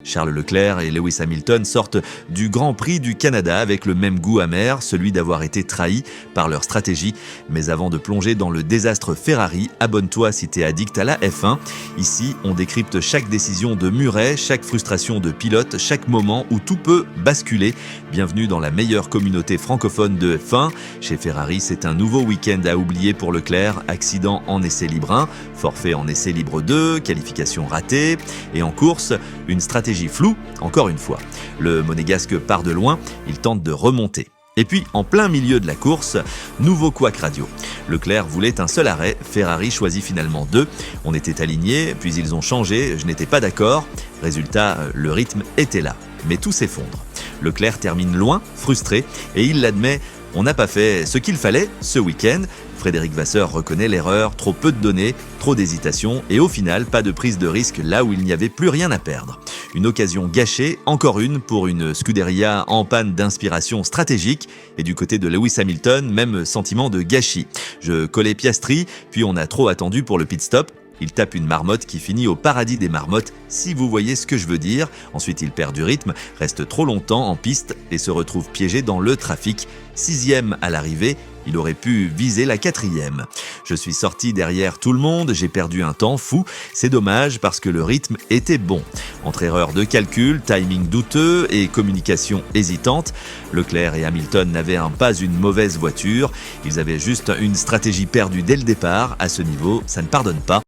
Charles Leclerc et Lewis Hamilton sortent du Grand Prix du Canada avec le même goût amer, celui d'avoir été trahis par leur stratégie. Mais avant de plonger dans le désastre Ferrari, abonne-toi si t'es addict à la F1. Ici, on décrypte chaque décision de Murray, chaque frustration de pilote, chaque moment où tout peut basculer. Bienvenue dans la meilleure communauté francophone de F1. Chez Ferrari, c'est un nouveau week-end à oublier pour Leclerc. Accident en essai libre 1, forfait en essai libre 2, qualification ratée. Et en course, une stratégie floue, encore une fois. Le monégasque part de loin, il tente de remonter. Et puis, en plein milieu de la course, nouveau couac radio. Leclerc voulait un seul arrêt, Ferrari choisit finalement 2. On était alignés, puis ils ont changé, je n'étais pas d'accord. Résultat, le rythme était là. Mais tout s'effondre. Leclerc termine loin, frustré, et il l'admet, on n'a pas fait ce qu'il fallait ce week-end. Frédéric Vasseur reconnaît l'erreur, trop peu de données, trop d'hésitation, et au final, pas de prise de risque là où il n'y avait plus rien à perdre. Une occasion gâchée, encore une pour une Scuderia en panne d'inspiration stratégique. Et du côté de Lewis Hamilton, même sentiment de gâchis. Je collais Piastri, puis on a trop attendu pour le pit stop. Il tape une marmotte qui finit au paradis des marmottes, si vous voyez ce que je veux dire. Ensuite, il perd du rythme, reste trop longtemps en piste et se retrouve piégé dans le trafic. 6e à l'arrivée, il aurait pu viser la 4e. Je suis sorti derrière tout le monde, j'ai perdu un temps fou. C'est dommage parce que le rythme était bon. Entre erreurs de calcul, timing douteux et communication hésitante, Leclerc et Hamilton n'avaient pas une mauvaise voiture. Ils avaient juste une stratégie perdue dès le départ. À ce niveau, ça ne pardonne pas.